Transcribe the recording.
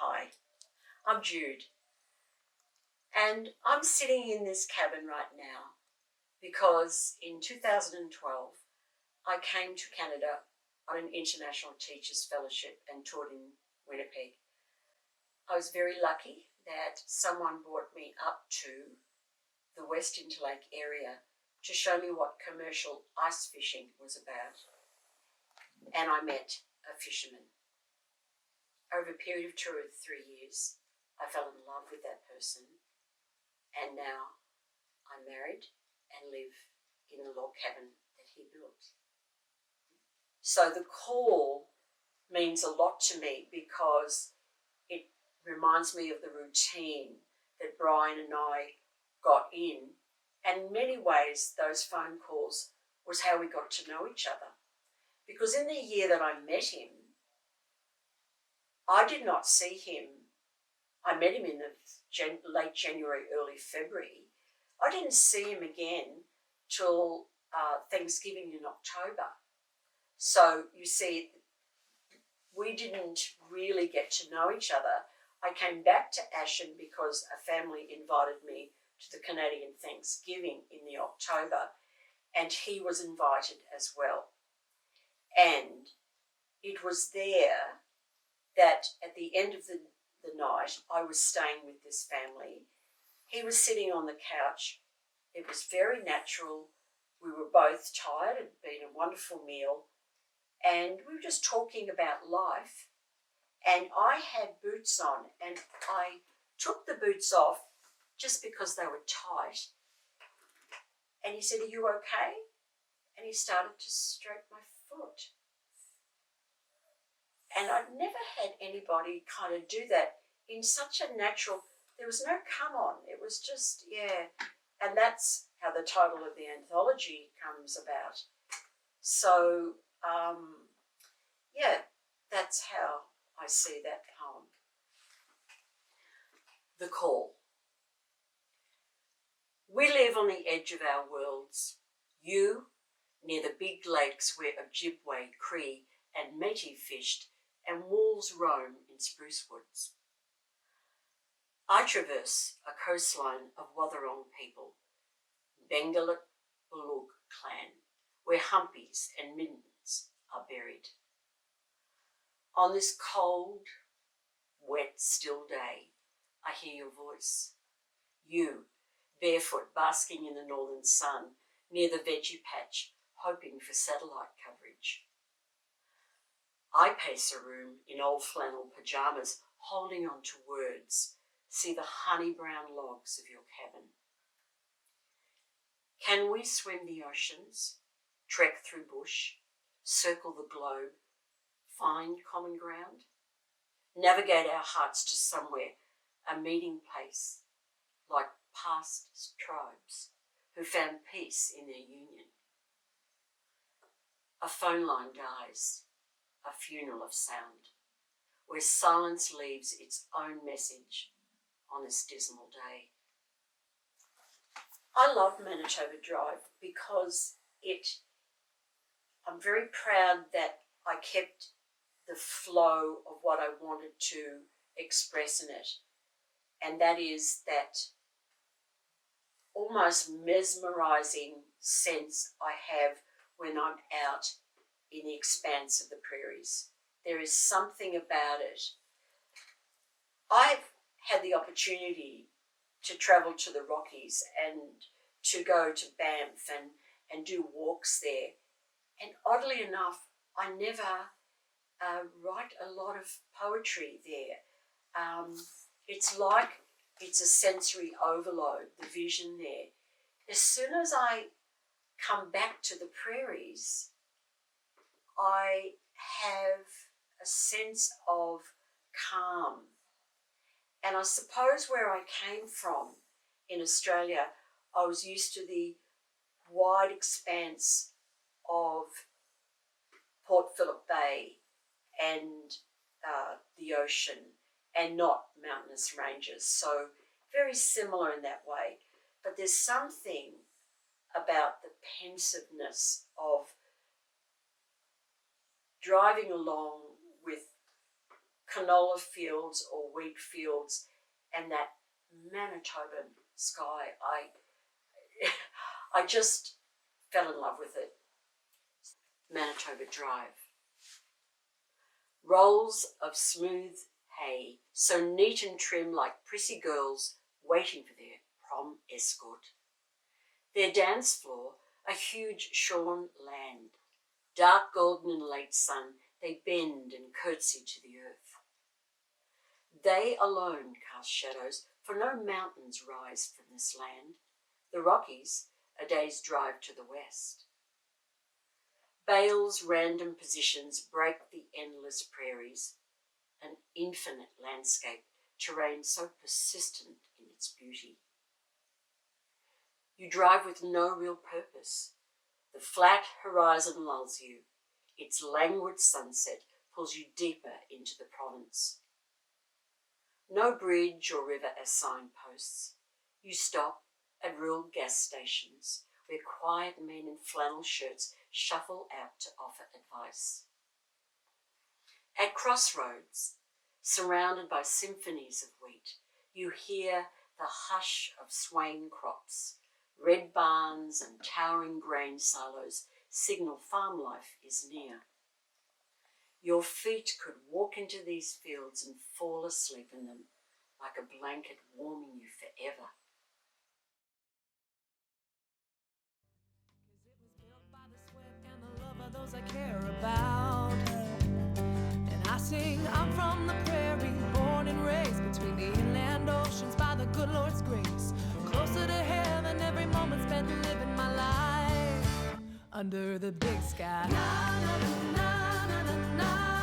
Hi, I'm Jude, and I'm sitting in this cabin right now because in 2012 I came to Canada on an International Teachers Fellowship and taught in Winnipeg. I was very lucky that someone brought me up to the West Interlake area to show me what commercial ice fishing was about, and I met a fisherman. Over a period of 2 or 3 years, I fell in love with that person, and now I'm married and live in the log cabin that he built. So the call means a lot to me because it reminds me of the routine that Brian and I got in, and in many ways those phone calls was how we got to know each other. Because in the year that I met him, I did not see him. I met him in the late January, early February. I didn't see him again till Thanksgiving in October. So you see, we didn't really get to know each other. I came back to Ashen because a family invited me to the Canadian Thanksgiving in the October, and he was invited as well. And it was there that at the end of the night, I was staying with this family. He was sitting on the couch. It was very natural. We were both tired. It had been a wonderful meal. And we were just talking about life. And I had boots on, and I took the boots off just because they were tight. And he said, "Are you okay?" And he started to stroke my foot. And I'd never had anybody kind of do that in such a natural, there was no come on. It was just, yeah. And that's how the title of the anthology comes about. So, yeah, that's how I see that poem. The Call. We live on the edge of our worlds. You, near the big lakes where Ojibwe, Cree and Métis fished and wolves roam in spruce woods. I traverse a coastline of Wathaurong people, Bengalit Bulug clan, where humpies and middens are buried. On this cold, wet, still day, I hear your voice. You, barefoot, basking in the northern sun, near the veggie patch, hoping for satellite coverage. I pace a room in old flannel pyjamas, holding on to words, see the honey-brown logs of your cabin. Can we swim the oceans, trek through bush, circle the globe, find common ground? Navigate our hearts to somewhere, a meeting place, like past tribes who found peace in their union. A phone line dies, a funeral of sound, where silence leaves its own message on this dismal day. I love Manitoba Drive because I'm very proud that I kept the flow of what I wanted to express in it, and that is that almost mesmerizing sense I have when I'm out in the expanse of the prairies. There is something about it. I've had the opportunity to travel to the Rockies and to go to Banff and do walks there. And oddly enough, I never write a lot of poetry there. It's like it's a sensory overload, the vision there. As soon as I come back to the prairies, I have a sense of calm. And I suppose where I came from in Australia, I was used to the wide expanse of Port Phillip Bay and the ocean, and not mountainous ranges. So very similar in that way. But there's something about the pensiveness of driving along with canola fields or wheat fields and that Manitoban sky. I just fell in love with it. Manitoba Drive. Rolls of smooth hay, so neat and trim like prissy girls waiting for their prom escort. Their dance floor, a huge shorn land. Dark golden in late sun, they bend and curtsy to the earth. They alone cast shadows, for no mountains rise from this land. The Rockies, a day's drive to the west. Bale's random positions break the endless prairies, an infinite landscape, terrain so persistent in its beauty. You drive with no real purpose. The flat horizon lulls you. Its languid sunset pulls you deeper into the province. No bridge or river as signposts. You stop at rural gas stations where quiet men in flannel shirts shuffle out to offer advice. At crossroads, surrounded by symphonies of wheat, you hear the hush of swaying crops. Red barns and towering grain silos signal farm life is near. Your feet could walk into these fields and fall asleep in them like a blanket warming you forever. Those I care about, and I sing, I'm from the prairie, born and raised between the inland oceans by the good Lord's grace, closer to heaven every moment spent living my life under the big sky. Na, na, na, na, na, na, na.